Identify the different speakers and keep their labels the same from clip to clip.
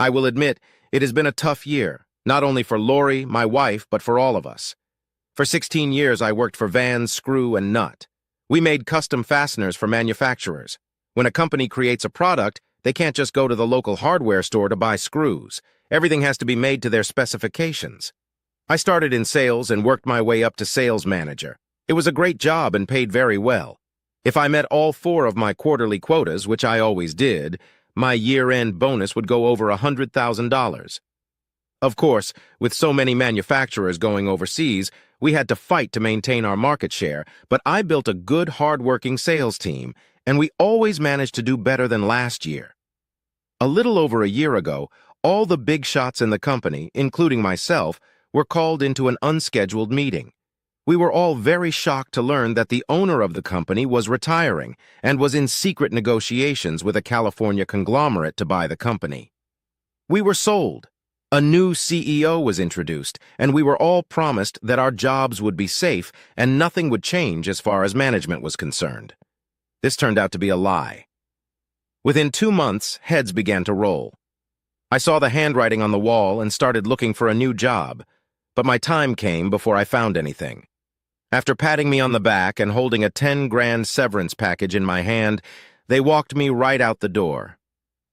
Speaker 1: I will admit, it has been a tough year, not only for Lori, my wife, but for all of us. For 16 years, I worked for Van, Screw, and Nut. We made custom fasteners for manufacturers. When a company creates a product, they can't just go to the local hardware store to buy screws. Everything has to be made to their specifications. I started in sales and worked my way up to sales manager. It was a great job and paid very well. If I met all 4 of my quarterly quotas, which I always did, my year-end bonus would go over $100,000. Of course, with so many manufacturers going overseas, we had to fight to maintain our market share, but I built a good, hard-working sales team, and we always managed to do better than last year. A little over a year ago, all the big shots in the company, including myself, were called into an unscheduled meeting. We were all very shocked to learn that the owner of the company was retiring and was in secret negotiations with a California conglomerate to buy the company. We were sold. A new CEO was introduced, and we were all promised that our jobs would be safe and nothing would change as far as management was concerned. This turned out to be a lie. Within 2 months, heads began to roll. I saw the handwriting on the wall and started looking for a new job, but my time came before I found anything. After patting me on the back and holding a 10-grand severance package in my hand, they walked me right out the door.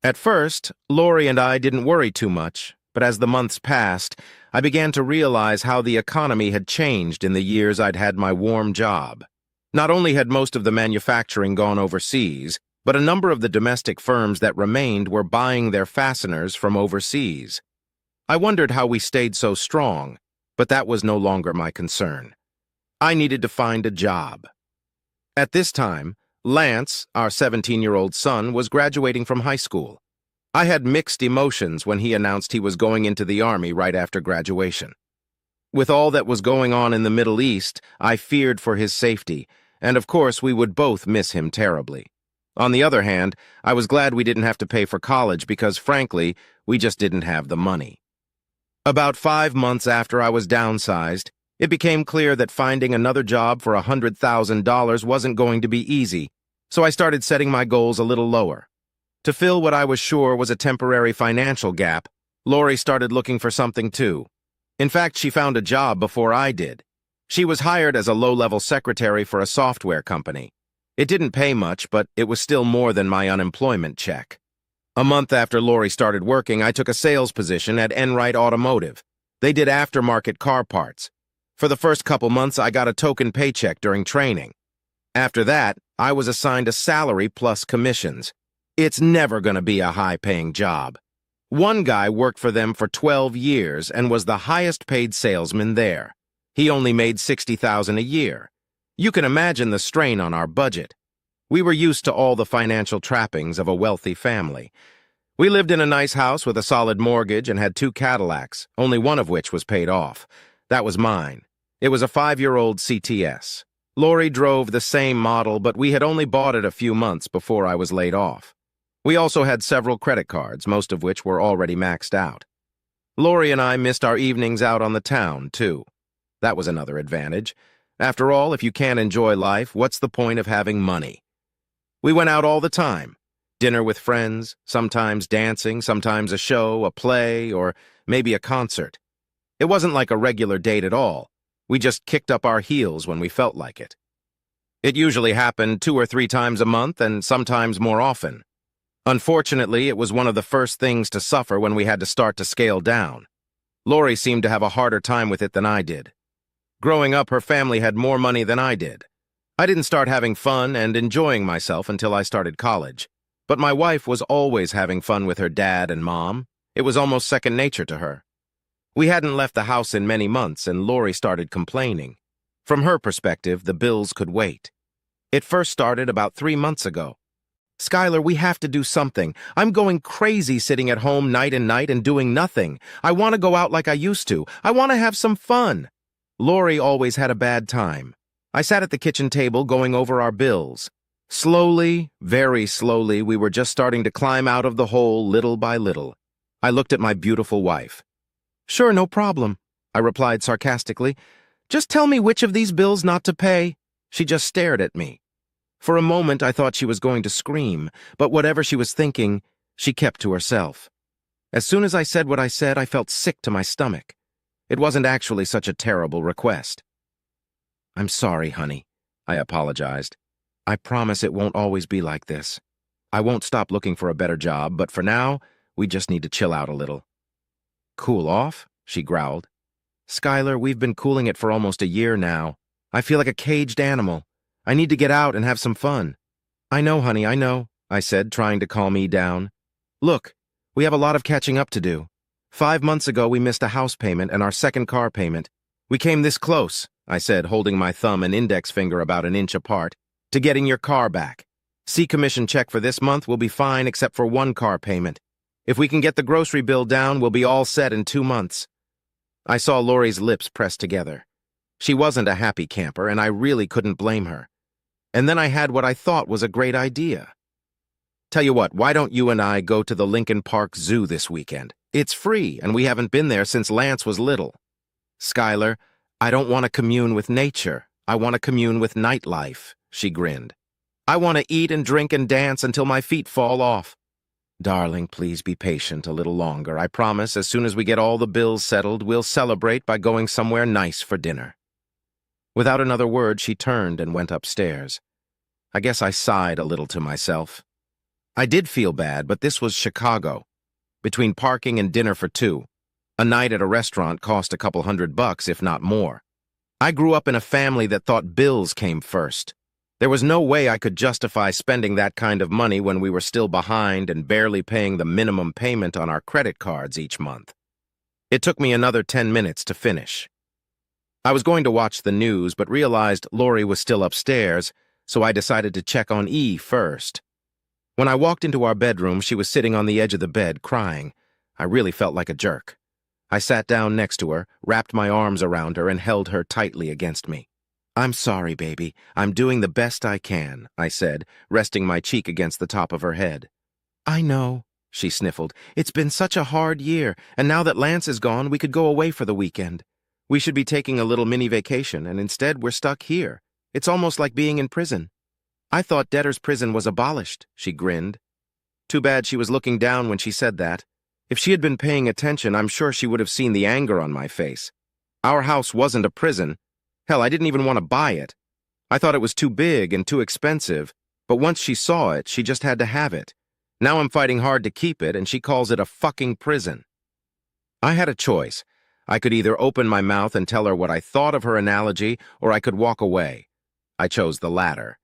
Speaker 1: At first, Lori and I didn't worry too much, but as the months passed, I began to realize how the economy had changed in the years I'd had my warm job. Not only had most of the manufacturing gone overseas, but a number of the domestic firms that remained were buying their fasteners from overseas. I wondered how we stayed so strong, but that was no longer my concern. I needed to find a job. At this time, Lance, our 17-year-old son, was graduating from high school. I had mixed emotions when he announced he was going into the Army right after graduation. With all that was going on in the Middle East, I feared for his safety, and of course we would both miss him terribly. On the other hand, I was glad we didn't have to pay for college because, frankly, we just didn't have the money. About 5 months after I was downsized, it became clear that finding another job for $100,000 wasn't going to be easy, so I started setting my goals a little lower. To fill what I was sure was a temporary financial gap, Lori started looking for something too. In fact, she found a job before I did. She was hired as a low-level secretary for a software company. It didn't pay much, but it was still more than my unemployment check. A month after Lori started working, I took a sales position at Enright Automotive. They did aftermarket car parts. For the first couple months, I got a token paycheck during training. After that, I was assigned a salary plus commissions. It's never going to be a high-paying job. One guy worked for them for 12 years and was the highest-paid salesman there. He only made $60,000 a year. You can imagine the strain on our budget. We were used to all the financial trappings of a wealthy family. We lived in a nice house with a solid mortgage and had 2 Cadillacs, only one of which was paid off. That was mine. It was a 5-year-old CTS. Lori drove the same model, but we had only bought it a few months before I was laid off. We also had several credit cards, most of which were already maxed out. Lori and I missed our evenings out on the town, too. That was another advantage. After all, if you can't enjoy life, what's the point of having money? We went out all the time. Dinner with friends, sometimes dancing, sometimes a show, a play, or maybe a concert. It wasn't like a regular date at all. We just kicked up our heels when we felt like it. It usually happened 2 or 3 times a month and sometimes more often. Unfortunately, it was one of the first things to suffer when we had to start to scale down. Lori seemed to have a harder time with it than I did. Growing up, her family had more money than I did. I didn't start having fun and enjoying myself until I started college. But my wife was always having fun with her dad and mom. It was almost second nature to her. We hadn't left the house in many months, and Lori started complaining. From her perspective, the bills could wait. It first started about 3 months ago. "Skylar, we have to do something. I'm going crazy sitting at home night and night and doing nothing. I want to go out like I used to. I want to have some fun." Lori always had a bad time. I sat at the kitchen table going over our bills. Slowly, very slowly, we were just starting to climb out of the hole little by little. I looked at my beautiful wife. "Sure, no problem," I replied sarcastically. "Just tell me which of these bills not to pay." She just stared at me. For a moment, I thought she was going to scream, but whatever she was thinking, she kept to herself. As soon as I said what I said, I felt sick to my stomach. It wasn't actually such a terrible request. "I'm sorry, honey," I apologized. "I promise it won't always be like this. I won't stop looking for a better job, but for now, we just need to chill out a little." "Cool off?" she growled. "Skylar, we've been cooling it for almost a year now. I feel like a caged animal. I need to get out and have some fun." "I know, honey, I know," I said, trying to calm me down. "Look, we have a lot of catching up to do. 5 months ago, we missed a house payment and our second car payment. We came this close," I said, holding my thumb and index finger about an inch apart, "to getting your car back. See commission check for this month will be fine except for one car payment. If we can get the grocery bill down, we'll be all set in 2 months. I saw Lori's lips press together. She wasn't a happy camper, and I really couldn't blame her. And then I had what I thought was a great idea. "Tell you what, why don't you and I go to the Lincoln Park Zoo this weekend? It's free, and we haven't been there since Lance was little." "Skylar, I don't want to commune with nature. I want to commune with nightlife," she grinned. "I want to eat and drink and dance until my feet fall off." "Darling, please be patient a little longer. I promise as soon as we get all the bills settled, we'll celebrate by going somewhere nice for dinner." Without another word, she turned and went upstairs. I guess I sighed a little to myself. I did feel bad, but this was Chicago. Between parking and dinner for two, a night at a restaurant cost a couple $100, if not more. I grew up in a family that thought bills came first. There was no way I could justify spending that kind of money when we were still behind and barely paying the minimum payment on our credit cards each month. It took me another 10 minutes to finish. I was going to watch the news, but realized Lori was still upstairs, so I decided to check on E first. When I walked into our bedroom, she was sitting on the edge of the bed, crying. I really felt like a jerk. I sat down next to her, wrapped my arms around her, and held her tightly against me. "I'm sorry, baby. I'm doing the best I can," I said, resting my cheek against the top of her head. "I know," she sniffled. "It's been such a hard year, and now that Lance is gone, we could go away for the weekend. We should be taking a little mini vacation, and instead we're stuck here. It's almost like being in prison." "I thought debtor's prison was abolished," she grinned. Too bad she was looking down when she said that. If she had been paying attention, I'm sure she would have seen the anger on my face. Our house wasn't a prison. Hell, I didn't even want to buy it. I thought it was too big and too expensive, but once she saw it, she just had to have it. Now I'm fighting hard to keep it, and she calls it a fucking prison. I had a choice. I could either open my mouth and tell her what I thought of her analogy, or I could walk away. I chose the latter.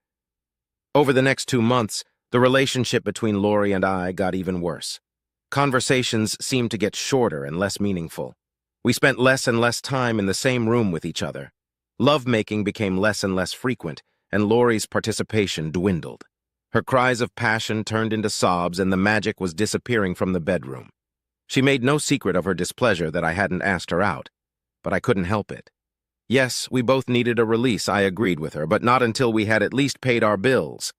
Speaker 1: Over the next 2 months, the relationship between Lori and I got even worse. Conversations seemed to get shorter and less meaningful. We spent less and less time in the same room with each other. Lovemaking became less and less frequent, and Lori's participation dwindled. Her cries of passion turned into sobs, and the magic was disappearing from the bedroom. She made no secret of her displeasure that I hadn't asked her out, but I couldn't help it. Yes, we both needed a release, I agreed with her, but not until we had at least paid our bills.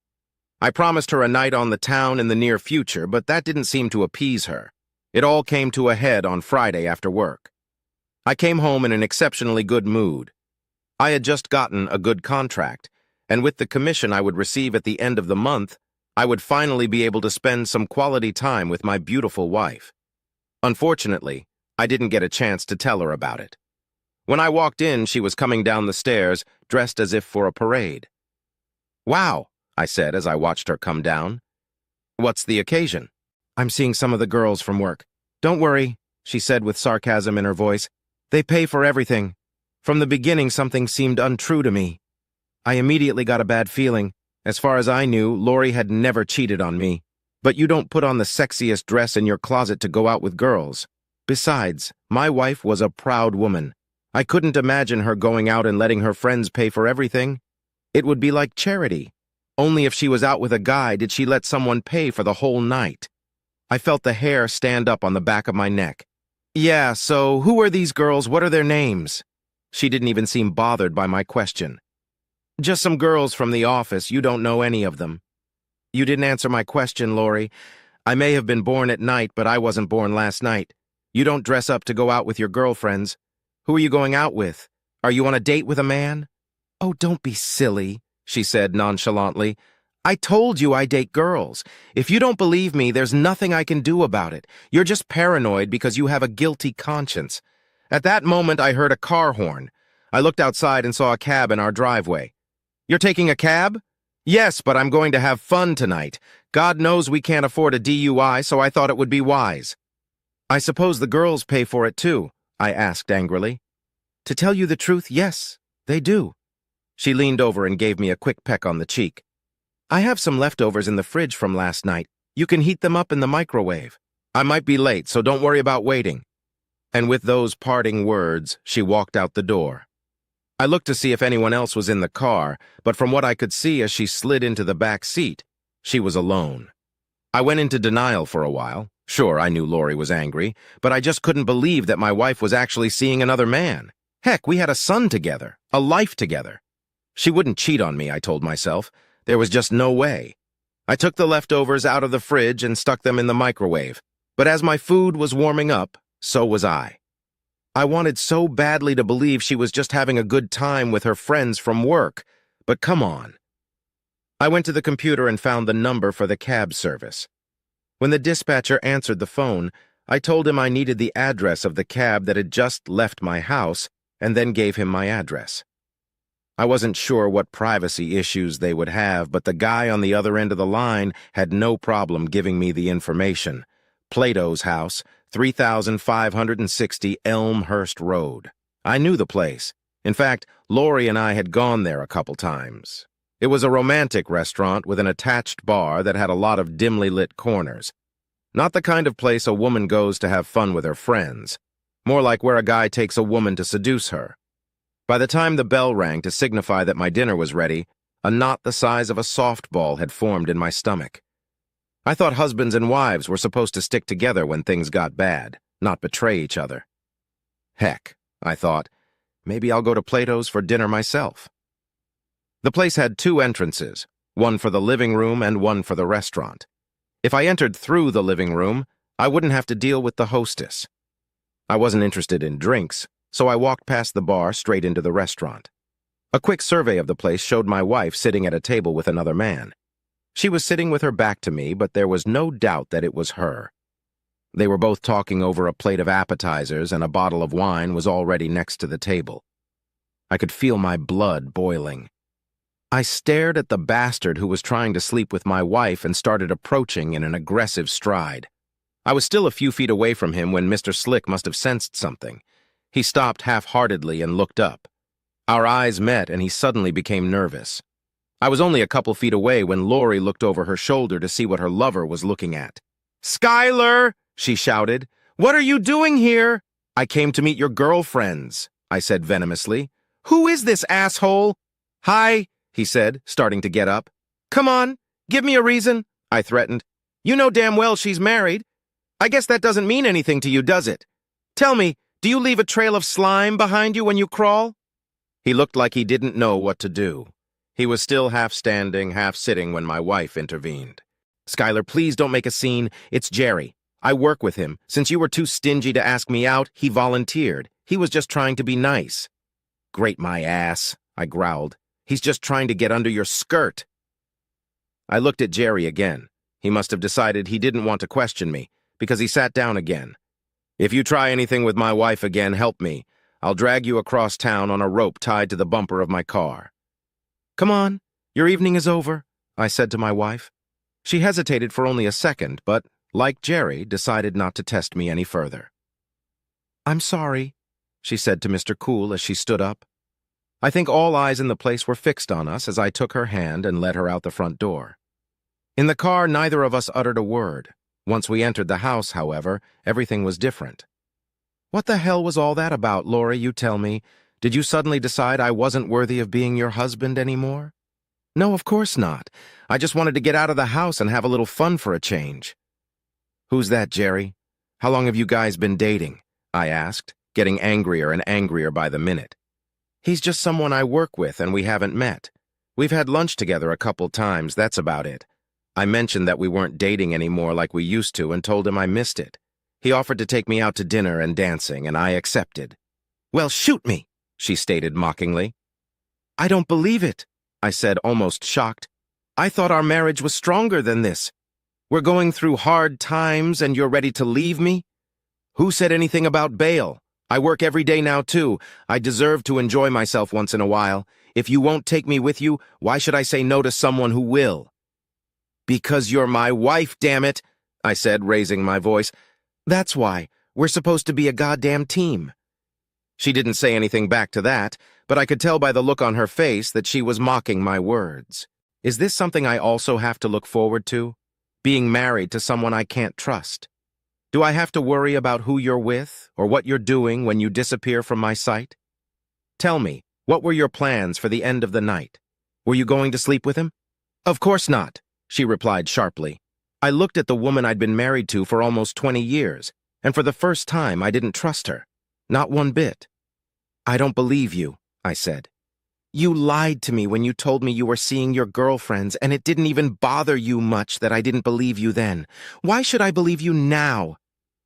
Speaker 1: I promised her a night on the town in the near future, but that didn't seem to appease her. It all came to a head on Friday after work. I came home in an exceptionally good mood. I had just gotten a good contract, and with the commission I would receive at the end of the month, I would finally be able to spend some quality time with my beautiful wife. Unfortunately, I didn't get a chance to tell her about it. When I walked in, she was coming down the stairs, dressed as if for a parade. "Wow," I said as I watched her come down. "What's the occasion?" "I'm seeing some of the girls from work." "Don't worry," she said with sarcasm in her voice. "They pay for everything. From the beginning, something seemed untrue to me." I immediately got a bad feeling. As far as I knew, Lori had never cheated on me. But you don't put on the sexiest dress in your closet to go out with girls. Besides, my wife was a proud woman. I couldn't imagine her going out and letting her friends pay for everything. It would be like charity. Only if she was out with a guy did she let someone pay for the whole night. I felt the hair stand up on the back of my neck. "Yeah, so who are these girls? What are their names?" She didn't even seem bothered by my question. "Just some girls from the office. You don't know any of them." "You didn't answer my question, Lori. I may have been born at night, but I wasn't born last night. You don't dress up to go out with your girlfriends. Who are you going out with? Are you on a date with a man?" "Oh, don't be silly," she said nonchalantly. I told you I date girls. If you don't believe me, there's nothing I can do about it. You're just paranoid because you have a guilty conscience. At that moment, I heard a car horn. I looked outside and saw a cab in our driveway. You're taking a cab? Yes, but I'm going to have fun tonight. God knows we can't afford a DUI, so I thought it would be wise. I suppose the girls pay for it too, I asked angrily. To tell you the truth, yes, they do. She leaned over and gave me a quick peck on the cheek. I have some leftovers in the fridge from last night. You can heat them up in the microwave. I might be late, so don't worry about waiting. And with those parting words, she walked out the door. I looked to see if anyone else was in the car, but from what I could see as she slid into the back seat, she was alone. I went into denial for a while. Sure, I knew Lori was angry, but I just couldn't believe that my wife was actually seeing another man. Heck, we had a son together, a life together. She wouldn't cheat on me, I told myself. There was just no way. I took the leftovers out of the fridge and stuck them in the microwave. But as my food was warming up, so was I. I wanted so badly to believe she was just having a good time with her friends from work. But come on. I went to the computer and found the number for the cab service. When the dispatcher answered the phone, I told him I needed the address of the cab that had just left my house, and then gave him my address. I wasn't sure what privacy issues they would have, but the guy on the other end of the line had no problem giving me the information. Plato's house, 3560 Elmhurst Road. I knew the place. In fact, Lori and I had gone there a couple times. It was a romantic restaurant with an attached bar that had a lot of dimly lit corners. Not the kind of place a woman goes to have fun with her friends. More like where a guy takes a woman to seduce her. By the time the bell rang to signify that my dinner was ready, a knot the size of a softball had formed in my stomach. I thought husbands and wives were supposed to stick together when things got bad, not betray each other. Heck, I thought, maybe I'll go to Plato's for dinner myself. The place had two entrances, one for the living room and one for the restaurant. If I entered through the living room, I wouldn't have to deal with the hostess. I wasn't interested in drinks, so I walked past the bar straight into the restaurant. A quick survey of the place showed my wife sitting at a table with another man. She was sitting with her back to me, but there was no doubt that it was her. They were both talking over a plate of appetizers, and a bottle of wine was already next to the table. I could feel my blood boiling. I stared at the bastard who was trying to sleep with my wife and started approaching in an aggressive stride. I was still a few feet away from him when Mr. Slick must have sensed something. He stopped half-heartedly and looked up. Our eyes met, and he suddenly became nervous. I was only a couple feet away when Lori looked over her shoulder to see what her lover was looking at. "Skylar!" she shouted. "What are you doing here?" "I came to meet your girlfriends," I said venomously. "Who is this asshole?" "Hi," he said, starting to get up. "Come on, give me a reason," I threatened. "You know damn well she's married. I guess that doesn't mean anything to you, does it? Tell me, do you leave a trail of slime behind you when you crawl?" He looked like he didn't know what to do. He was still half standing, half sitting when my wife intervened. "Skylar, please don't make a scene. It's Jerry. I work with him. Since you were too stingy to ask me out, he volunteered. He was just trying to be nice." "Grate my ass," I growled. "He's just trying to get under your skirt." I looked at Jerry again. He must have decided he didn't want to question me, because he sat down again. "If you try anything with my wife again, help me. I'll drag you across town on a rope tied to the bumper of my car." "Come on, your evening is over," I said to my wife. She hesitated for only a second, but, like Jerry, decided not to test me any further. "I'm sorry," she said to Mr. Cool as she stood up. I think all eyes in the place were fixed on us as I took her hand and led her out the front door. In the car, neither of us uttered a word. Once we entered the house, however, everything was different. "What the hell was all that about, Lori, you tell me? Did you suddenly decide I wasn't worthy of being your husband anymore?" "No, of course not. I just wanted to get out of the house and have a little fun for a change." "Who's that, Jerry? How long have you guys been dating?" I asked, getting angrier and angrier by the minute. "He's just someone I work with and we haven't met. We've had lunch together a couple times, that's about it." I mentioned that we weren't dating anymore like we used to and told him I missed it. He offered to take me out to dinner and dancing, and I accepted. "Well, shoot me," she stated mockingly. "I don't believe it," I said, almost shocked. I thought our marriage was stronger than this. We're going through hard times and you're ready to leave me? Who said anything about bail? I work every day now, too. I deserve to enjoy myself once in a while. If you won't take me with you, why should I say no to someone who will? Because you're my wife, damn it, I said, raising my voice. That's why. We're supposed to be a goddamn team. She didn't say anything back to that, but I could tell by the look on her face that she was mocking my words. Is this something I also have to look forward to? Being married to someone I can't trust? Do I have to worry about who you're with or what you're doing when you disappear from my sight? Tell me, what were your plans for the end of the night? Were you going to sleep with him? Of course not, she replied sharply. I looked at the woman I'd been married to for almost 20 years, and for the first time I didn't trust her. Not one bit. I don't believe you, I said. You lied to me when you told me you were seeing your girlfriends, and it didn't even bother you much that I didn't believe you then. Why should I believe you now?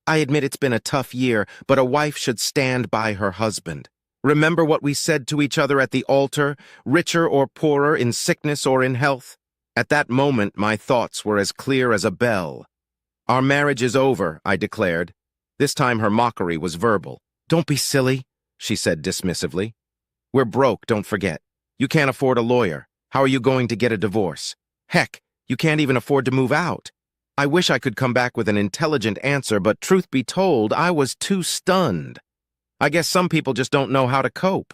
Speaker 1: I admit it's been a tough year, but a wife should stand by her husband. Remember what we said to each other at the altar, richer or poorer, in sickness or in health? At that moment, my thoughts were as clear as a bell. Our marriage is over, I declared. This time her mockery was verbal. Don't be silly, she said dismissively. We're broke, don't forget. You can't afford a lawyer. How are you going to get a divorce? Heck, you can't even afford to move out. I wish I could come back with an intelligent answer, but truth be told, I was too stunned. I guess some people just don't know how to cope.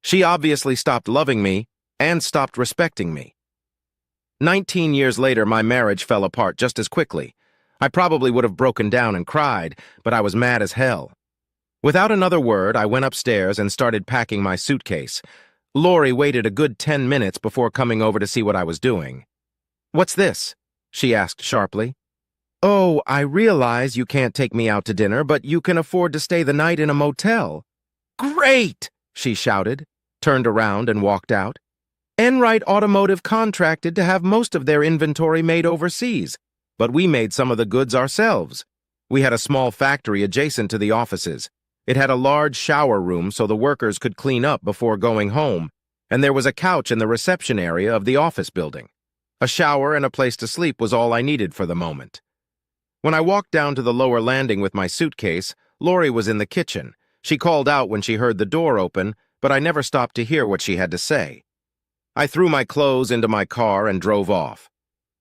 Speaker 1: She obviously stopped loving me and stopped respecting me. 19 years later, my marriage fell apart just as quickly. I probably would have broken down and cried, but I was mad as hell. Without another word, I went upstairs and started packing my suitcase. Lori waited a good 10 minutes before coming over to see what I was doing. What's this? She asked sharply. Oh, I realize you can't take me out to dinner, but you can afford to stay the night in a motel. Great! She shouted, turned around and walked out. Enright Automotive contracted to have most of their inventory made overseas, but we made some of the goods ourselves. We had a small factory adjacent to the offices. It had a large shower room so the workers could clean up before going home, and there was a couch in the reception area of the office building. A shower and a place to sleep was all I needed for the moment. When I walked down to the lower landing with my suitcase, Lori was in the kitchen. She called out when she heard the door open, but I never stopped to hear what she had to say. I threw my clothes into my car and drove off.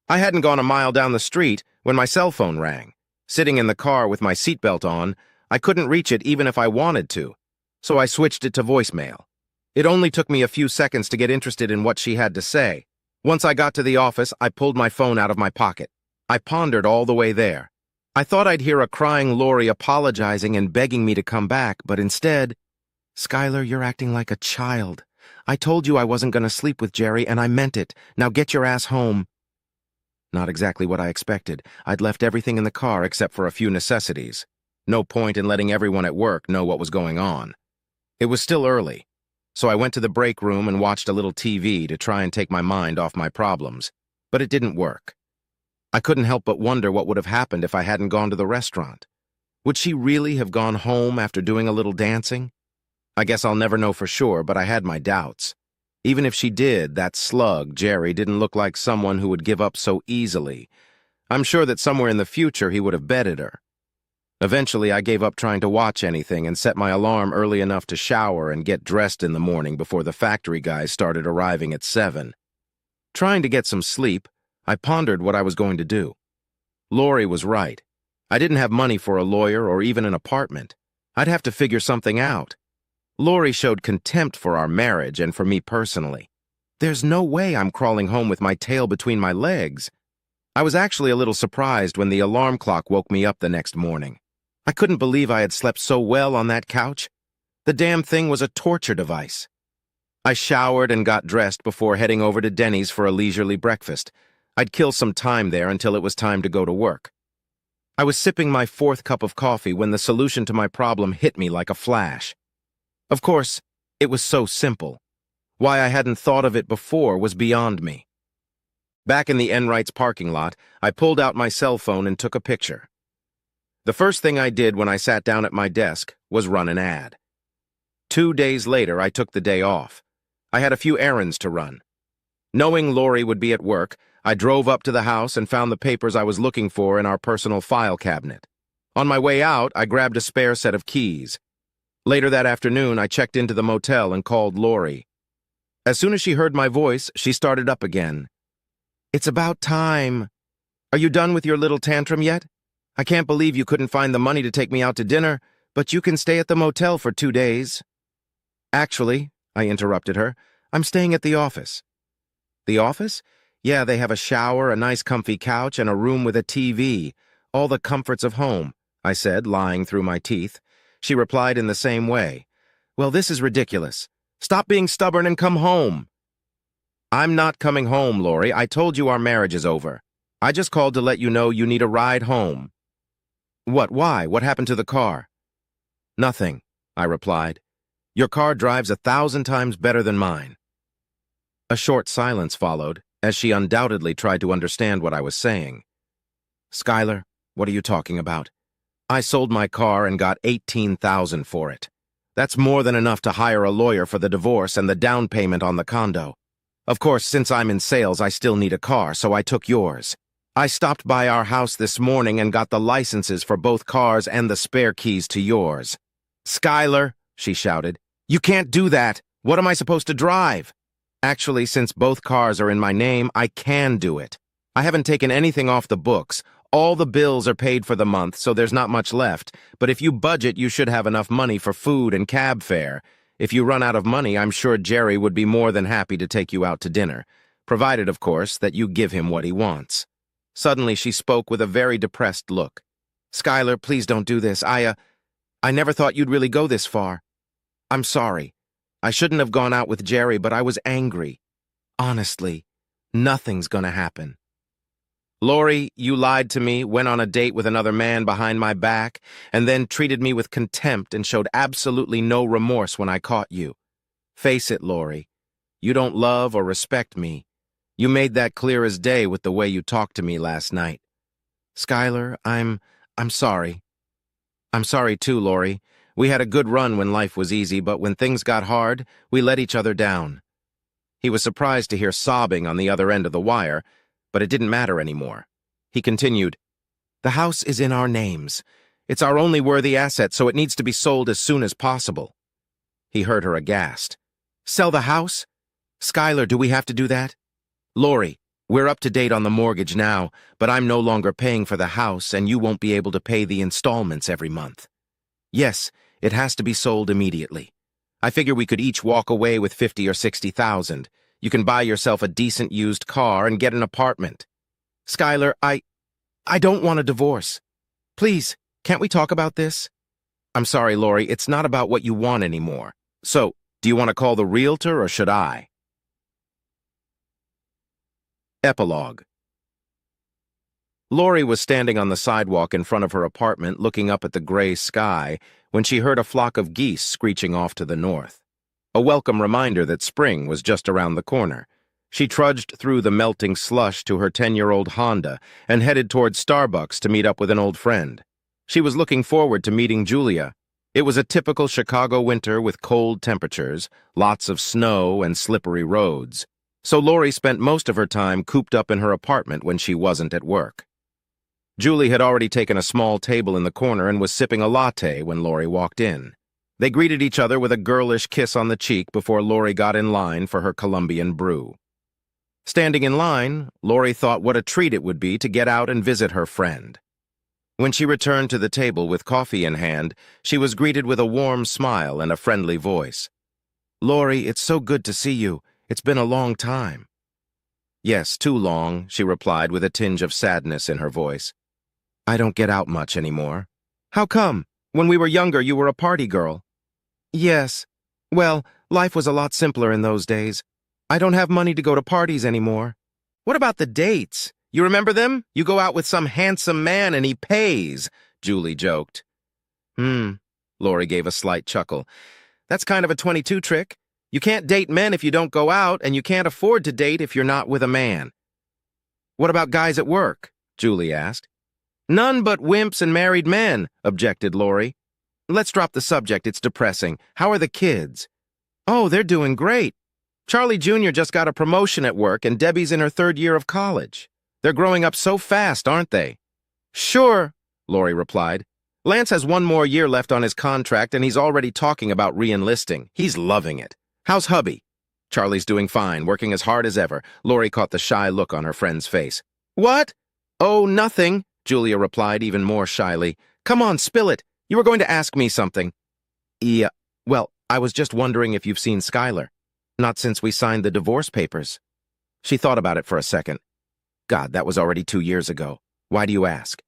Speaker 1: I hadn't gone a mile down the street when my cell phone rang. Sitting in the car with my seatbelt on, I couldn't reach it even if I wanted to, so I switched it to voicemail. It only took me a few seconds to get interested in what she had to say. Once I got to the office, I pulled my phone out of my pocket. I pondered all the way there. I thought I'd hear a crying Lori apologizing and begging me to come back, but instead, Skylar, you're acting like a child. I told you I wasn't going to sleep with Jerry, and I meant it. Now get your ass home. Not exactly what I expected. I'd left everything in the car except for a few necessities. No point in letting everyone at work know what was going on. It was still early, so I went to the break room and watched a little TV to try and take my mind off my problems, but it didn't work. I couldn't help but wonder what would have happened if I hadn't gone to the restaurant. Would she really have gone home after doing a little dancing? I guess I'll never know for sure, but I had my doubts. Even if she did, that slug, Jerry, didn't look like someone who would give up so easily. I'm sure that somewhere in the future he would have betted her. Eventually, I gave up trying to watch anything and set my alarm early enough to shower and get dressed in the morning before the factory guys started arriving at 7. Trying to get some sleep, I pondered what I was going to do. Lori was right. I didn't have money for a lawyer or even an apartment. I'd have to figure something out. Lori showed contempt for our marriage and for me personally. There's no way I'm crawling home with my tail between my legs. I was actually a little surprised when the alarm clock woke me up the next morning. I couldn't believe I had slept so well on that couch. The damn thing was a torture device. I showered and got dressed before heading over to Denny's for a leisurely breakfast. I'd kill some time there until it was time to go to work. I was sipping my 4th cup of coffee when the solution to my problem hit me like a flash. Of course, it was so simple. Why I hadn't thought of it before was beyond me. Back in the Enright's parking lot, I pulled out my cell phone and took a picture. The first thing I did when I sat down at my desk was run an ad. 2 days later, I took the day off. I had a few errands to run. Knowing Lori would be at work, I drove up to the house and found the papers I was looking for in our personal file cabinet. On my way out, I grabbed a spare set of keys. Later that afternoon, I checked into the motel and called Lori. As soon as she heard my voice, she started up again. "It's about time. Are you done with your little tantrum yet? I can't believe you couldn't find the money to take me out to dinner, but you can stay at the motel for 2 days. Actually," I interrupted her, "I'm staying at the office." "The office? Yeah, they have a shower, a nice comfy couch, and a room with a TV. All the comforts of home," I said, lying through my teeth. She replied in the same way. "Well, this is ridiculous. Stop being stubborn and come home." "I'm not coming home, Lori. I told you our marriage is over. I just called to let you know you need a ride home." "What? Why? What happened to the car?" "Nothing," I replied. "Your car drives 1,000 times better than mine." A short silence followed, as she undoubtedly tried to understand what I was saying. "Skylar, what are you talking about? I sold my car and got $18,000 for it. That's more than enough to hire a lawyer for the divorce and the down payment on the condo. Of course, since I'm in sales, I still need a car, so I took yours. I stopped by our house this morning and got the licenses for both cars and the spare keys to yours." "Skylar," she shouted, "you can't do that. What am I supposed to drive?" "Actually, since both cars are in my name, I can do it. I haven't taken anything off the books. All the bills are paid for the month, so there's not much left. But if you budget, you should have enough money for food and cab fare. If you run out of money, I'm sure Jerry would be more than happy to take you out to dinner, provided, of course, that you give him what he wants." Suddenly, she spoke with a very depressed look. "Skylar, please don't do this. I never thought you'd really go this far. I'm sorry. I shouldn't have gone out with Jerry, but I was angry. Honestly, nothing's gonna happen." "Lori, you lied to me, went on a date with another man behind my back, and then treated me with contempt and showed absolutely no remorse when I caught you. Face it, Lori. You don't love or respect me. You made that clear as day with the way you talked to me last night." "Skylar, I'm sorry." "I'm sorry too, Lori. We had a good run when life was easy, but when things got hard, we let each other down." He was surprised to hear sobbing on the other end of the wire, but it didn't matter anymore. He continued, "The house is in our names. It's our only worthy asset, so it needs to be sold as soon as possible." He heard her aghast. "Sell the house? Skylar, do we have to do that?" "Lori, we're up to date on the mortgage now, but I'm no longer paying for the house, and you won't be able to pay the installments every month. Yes, it has to be sold immediately. I figure we could each walk away with 50 or 60,000. You can buy yourself a decent used car and get an apartment." "Skylar, I don't want a divorce. Please, can't we talk about this?" "I'm sorry, Lori, it's not about what you want anymore. So, do you want to call the realtor or should I?" Epilogue. Lori was standing on the sidewalk in front of her apartment looking up at the gray sky when she heard a flock of geese screeching off to the north. A welcome reminder that spring was just around the corner. She trudged through the melting slush to her 10-year-old Honda and headed toward Starbucks to meet up with an old friend. She was looking forward to meeting Julia. It was a typical Chicago winter with cold temperatures, lots of snow, and slippery roads. So Lori spent most of her time cooped up in her apartment when she wasn't at work. Julie had already taken a small table in the corner and was sipping a latte when Lori walked in. They greeted each other with a girlish kiss on the cheek before Lori got in line for her Colombian brew. Standing in line, Lori thought what a treat it would be to get out and visit her friend. When she returned to the table with coffee in hand, she was greeted with a warm smile and a friendly voice. "Lori, it's so good to see you. It's been a long time." "Yes, too long," she replied with a tinge of sadness in her voice. "I don't get out much anymore." "How come? When we were younger, you were a party girl." "Yes. Well, life was a lot simpler in those days. I don't have money to go to parties anymore." "What about the dates? You remember them? You go out with some handsome man and he pays," Julie joked. Lori gave a slight chuckle. "That's kind of a 22 trick. You can't date men if you don't go out, and you can't afford to date if you're not with a man." "What about guys at work?" Julie asked. "None but wimps and married men," objected Lori. "Let's drop the subject, it's depressing. How are the kids?" "Oh, they're doing great." Charlie Jr. just got a promotion at work and Debbie's in her 3rd year of college. They're growing up so fast, aren't they? Sure, Lori replied. Lance has 1 more year left on his contract and he's already talking about re-enlisting. He's loving it. How's hubby? Charlie's doing fine, working as hard as ever. Lori caught the shy look on her friend's face. What? Oh, nothing, Julia replied even more shyly. Come on, spill it. You were going to ask me something. Yeah, well, I was just wondering if you've seen Skylar. Not since we signed the divorce papers. She thought about it for a second. God, that was already 2 years ago. Why do you ask?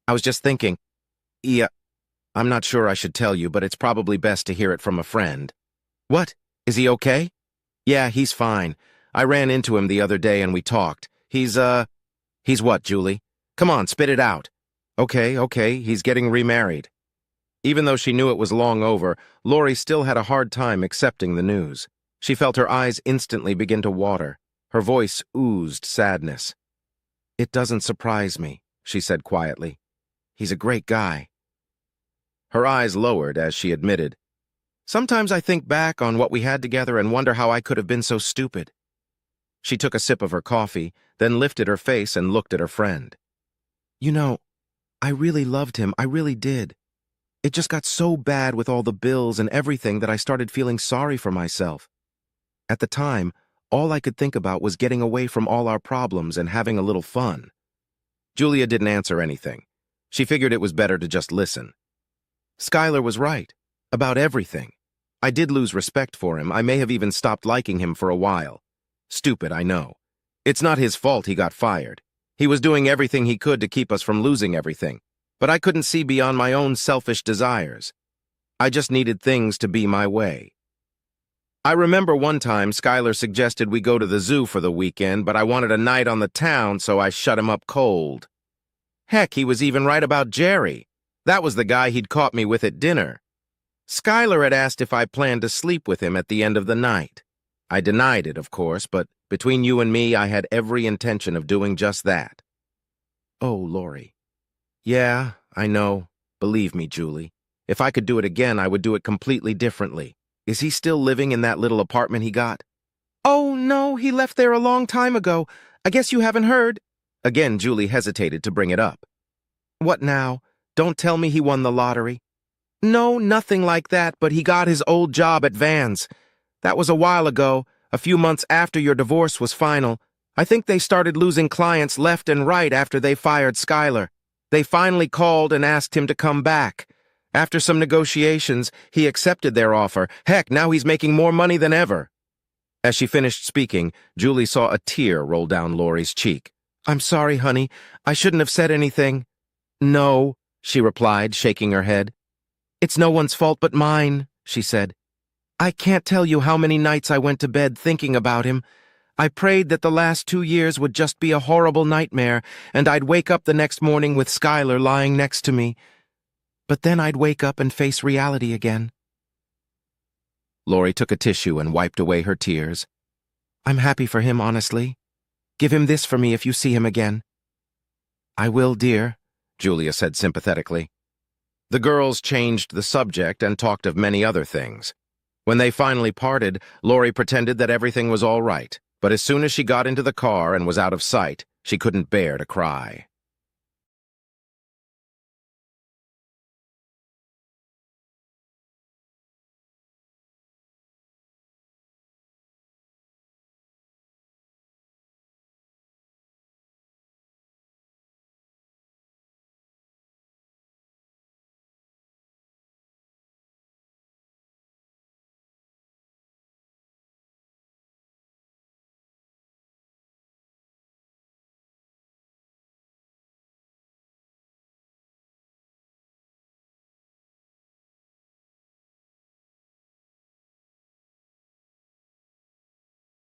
Speaker 1: I was just thinking. Yeah, I'm not sure I should tell you, but it's probably best to hear it from a friend. What? Is he okay? Yeah, he's fine. I ran into him the other day and we talked. He's what, Julie? Come on, spit it out. Okay, he's getting remarried. Even though she knew it was long over, Lori still had a hard time accepting the news. She felt her eyes instantly begin to water. Her voice oozed sadness. It doesn't surprise me, she said quietly. He's a great guy. Her eyes lowered as she admitted, Sometimes I think back on what we had together and wonder how I could have been so stupid. She took a sip of her coffee, then lifted her face and looked at her friend. You know, I really loved him, I really did. It just got so bad with all the bills and everything that I started feeling sorry for myself. At the time, all I could think about was getting away from all our problems and having a little fun. Julia didn't answer anything. She figured it was better to just listen. Skylar was right, about everything. I did lose respect for him. I may have even stopped liking him for a while. Stupid, I know. It's not his fault he got fired. He was doing everything he could to keep us from losing everything, but I couldn't see beyond my own selfish desires. I just needed things to be my way. I remember one time Skylar suggested we go to the zoo for the weekend, but I wanted a night on the town, so I shut him up cold. Heck, he was even right about Jerry. That was the guy he'd caught me with at dinner. Skylar had asked if I planned to sleep with him at the end of the night. I denied it, of course, but between you and me, I had every intention of doing just that. Oh, Lori. Yeah, I know. Believe me, Julie. If I could do it again, I would do it completely differently. Is he still living in that little apartment he got? Oh, no, he left there a long time ago. I guess you haven't heard. Again, Julie hesitated to bring it up. What now? Don't tell me he won the lottery. No, nothing like that, but he got his old job at Vans. That was a while ago, a few months after your divorce was final. I think they started losing clients left and right after they fired Skylar. They finally called and asked him to come back. After some negotiations, he accepted their offer. Heck, now he's making more money than ever. As she finished speaking, Julie saw a tear roll down Lori's cheek. I'm sorry, honey. I shouldn't have said anything. No, she replied, shaking her head. It's no one's fault but mine, she said. I can't tell you how many nights I went to bed thinking about him. I prayed that the last 2 years would just be a horrible nightmare, and I'd wake up the next morning with Skylar lying next to me. But then I'd wake up and face reality again. Lori took a tissue and wiped away her tears. I'm happy for him, honestly. Give him this for me if you see him again. I will, dear, Julia said sympathetically. The girls changed the subject and talked of many other things. When they finally parted, Lori pretended that everything was all right, but as soon as she got into the car and was out of sight, she couldn't bear to cry.